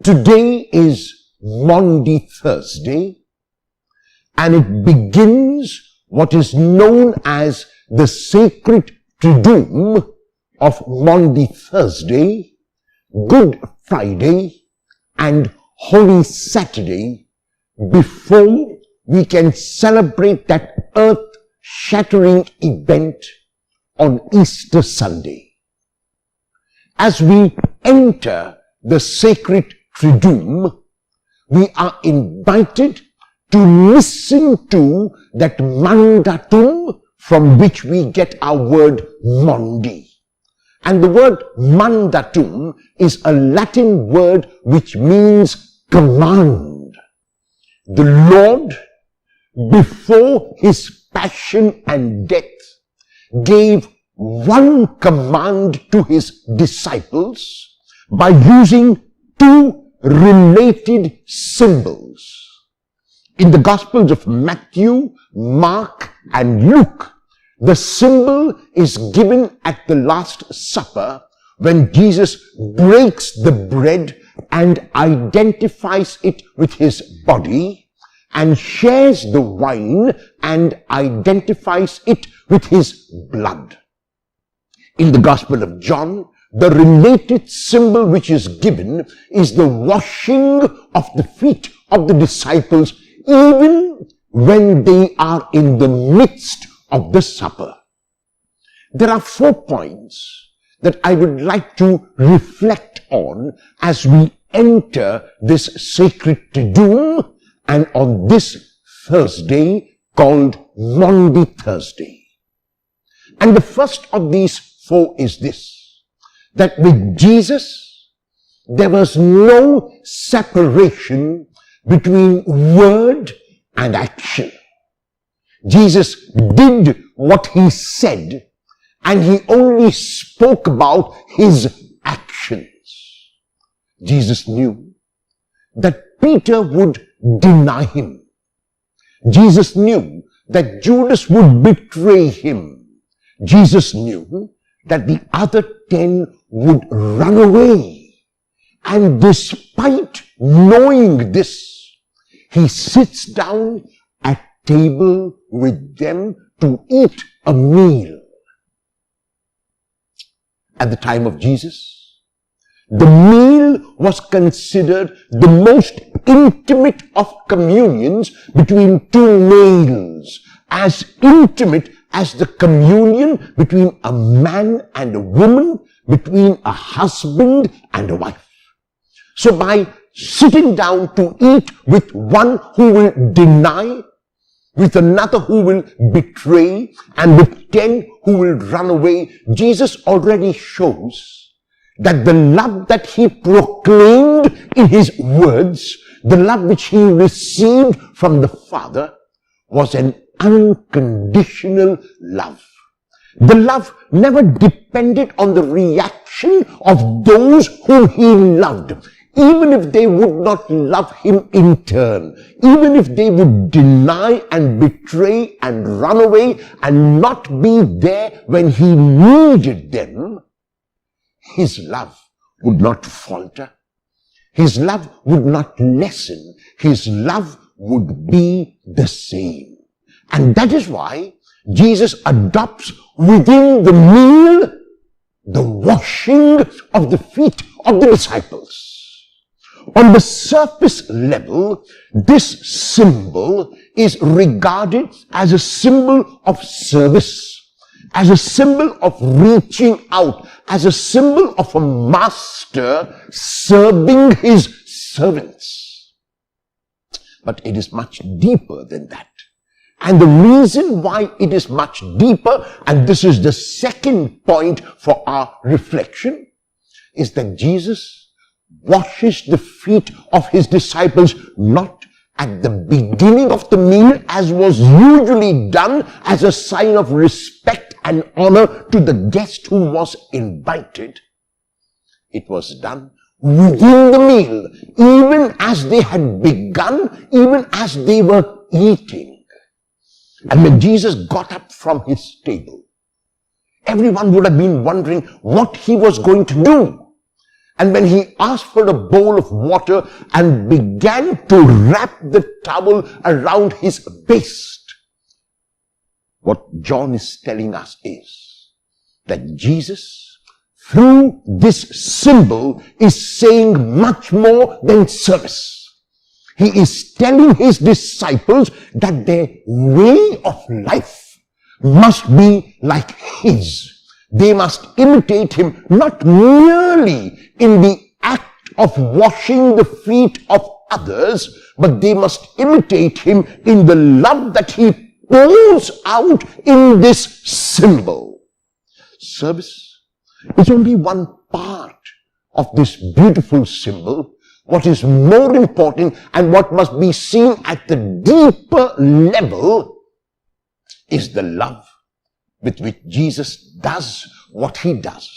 Today is Maundy Thursday, and it begins what is known as the sacred Triduum of Maundy Thursday, Good Friday, and Holy Saturday, before we can celebrate that earth-shattering event on Easter Sunday. As we enter the sacred Triduum, we are invited to listen to that Mandatum from which we get our word Maundy. And the word Mandatum is a Latin word which means command. The Lord, before his passion and death, gave one command to his disciples by using two related symbols. In the Gospels of Matthew, Mark, and Luke, the symbol is given at the Last Supper when Jesus breaks the bread and identifies it with his body, and shares the wine and identifies it with his blood. In the Gospel of John, the related symbol which is given is the washing of the feet of the disciples even when they are in the midst of the supper. There are 4 points that I would like to reflect on as we enter this sacred Triduum and on this Thursday called Maundy Thursday. And the first of these 4 is this: that with Jesus, there was no separation between word and action. Jesus did what he said, and he only spoke about his actions. Jesus knew that Peter would deny him. Jesus knew that Judas would betray him. Jesus knew that the other 10 would run away. And despite knowing this, he sits down at table with them to eat a meal. At the time of Jesus, the meal was considered the most intimate of communions between two males, as intimate as the communion between a man and a woman, between a husband and a wife. So by sitting down to eat with one who will deny, with another who will betray, and with 10 who will run away, Jesus already shows that the love that he proclaimed in his words, the love which he received from the Father, was an unconditional love. The love never depended on the reaction of those whom he loved, even if they would not love him in turn, even if they would deny and betray and run away and not be there when he needed them. His love would not falter. His love would not lessen. His love would be the same. And that is why Jesus adopts within the meal the washing of the feet of the disciples. On the surface level, this symbol is regarded as a symbol of service, as a symbol of reaching out, as a symbol of a master serving his servants. But it is much deeper than that. And the reason why it is much deeper, and this is the second point for our reflection, is that Jesus washes the feet of his disciples not at the beginning of the meal, as was usually done as a sign of respect and honor to the guest who was invited. It was done within the meal, even as they had begun, even as they were eating. And when Jesus got up from his table, everyone would have been wondering what he was going to do. And when he asked for a bowl of water and began to wrap the towel around his waist, what John is telling us is that Jesus, through this symbol, is saying much more than service. He is telling his disciples that their way of life must be like his. They must imitate him not merely in the act of washing the feet of others, but they must imitate him in the love that he pours out in this symbol. Service is only one part of this beautiful symbol. What is more important and what must be seen at the deeper level is the love with which Jesus does what he does.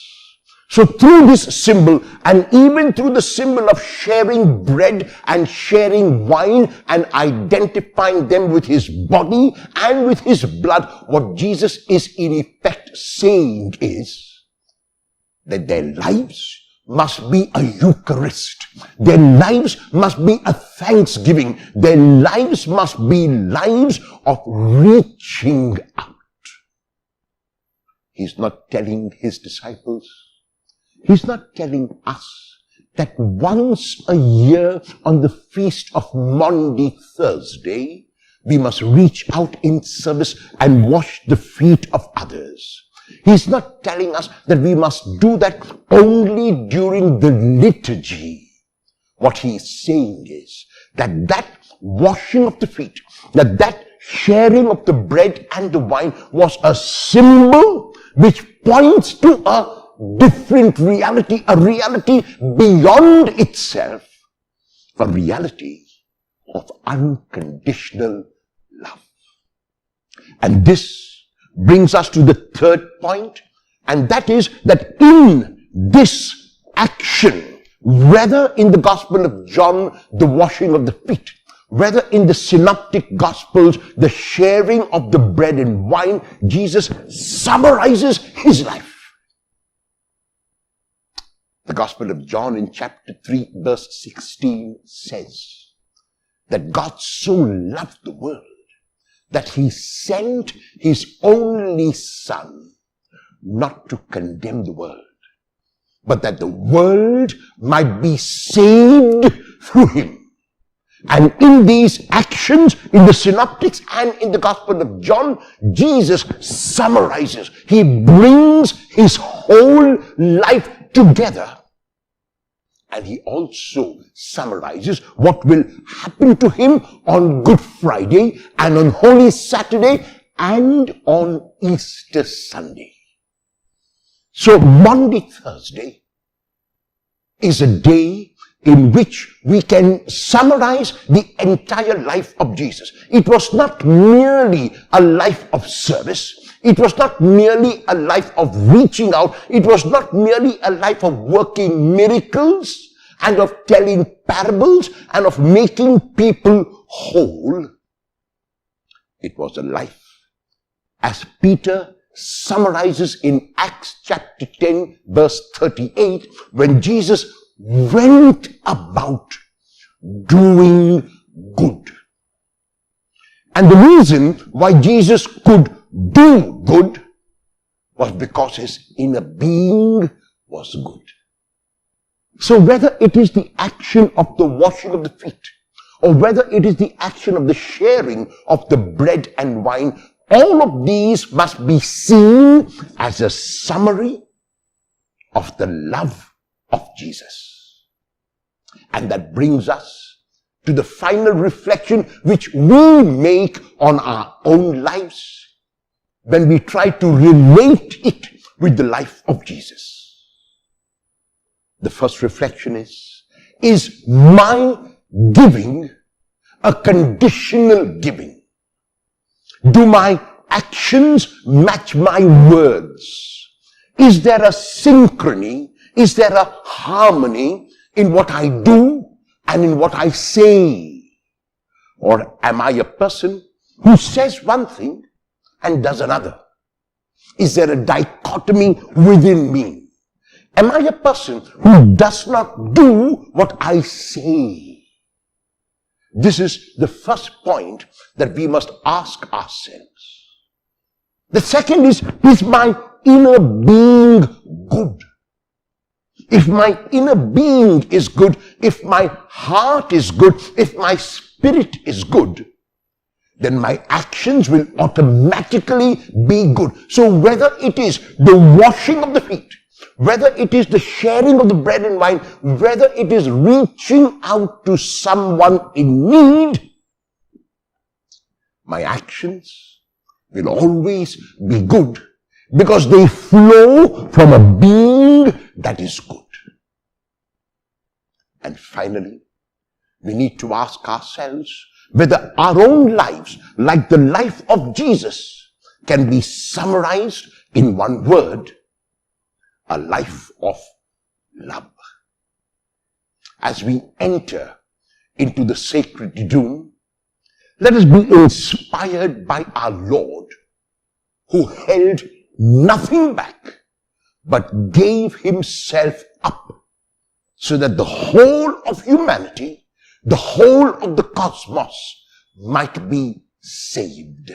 So through this symbol, and even through the symbol of sharing bread and sharing wine and identifying them with his body and with his blood, what Jesus is in effect saying is that their lives must be a Eucharist. Their lives must be a thanksgiving. Their lives must be lives of reaching out. He's not telling his disciples, he's not telling us that once a year on the feast of Maundy Thursday, we must reach out in service and wash the feet of others. He's not telling us that we must do that only during the liturgy. What he is saying is that washing of the feet, that sharing of the bread and the wine was a symbol which points to a different reality, a reality beyond itself, a reality of unconditional love. And this brings us to the third point, and that is that in this action, whether in the Gospel of John, the washing of the feet, whether in the synoptic Gospels, the sharing of the bread and wine, Jesus summarizes his life. The Gospel of John in chapter 3, verse 16 says that God so loved the world that he sent his only Son, not to condemn the world, but that the world might be saved through him. And in these actions, in the synoptics and in the Gospel of John, Jesus summarizes. He brings his whole life together. And he also summarizes what will happen to him on Good Friday and on Holy Saturday and on Easter Sunday. So Maundy Thursday is a day in which we can summarize the entire life of Jesus. It was not merely a life of service. It was not merely a life of reaching out. It was not merely a life of working miracles and of telling parables and of making people whole. It was a life, as Peter summarizes in Acts chapter 10, verse 38, when Jesus went about doing good. And the reason why Jesus could do good was because his inner being was good. So whether it is the action of the washing of the feet, or whether it is the action of the sharing of the bread and wine, all of these must be seen as a summary of the love of Jesus. And that brings us to the final reflection which we make on our own lives when we try to relate it with the life of Jesus. The first reflection is my giving a conditional giving? Do my actions match my words? Is there a synchrony? Is there a harmony in what I do and in what I say? Or am I a person who says one thing and does another? Is there a dichotomy within me? Am I a person who does not do what I say? This is the first point that we must ask ourselves. The second is my inner being good? If my inner being is good, if my heart is good, if my spirit is good, then my actions will automatically be good. So whether it is the washing of the feet, whether it is the sharing of the bread and wine, whether it is reaching out to someone in need, my actions will always be good because they flow from a being that is good. And finally, we need to ask ourselves whether our own lives, like the life of Jesus, can be summarized in one word: a life of love. As we enter into the sacred doom, let us be inspired by our Lord, who held nothing back but gave himself up so that the whole of humanity, the whole of the cosmos might be saved.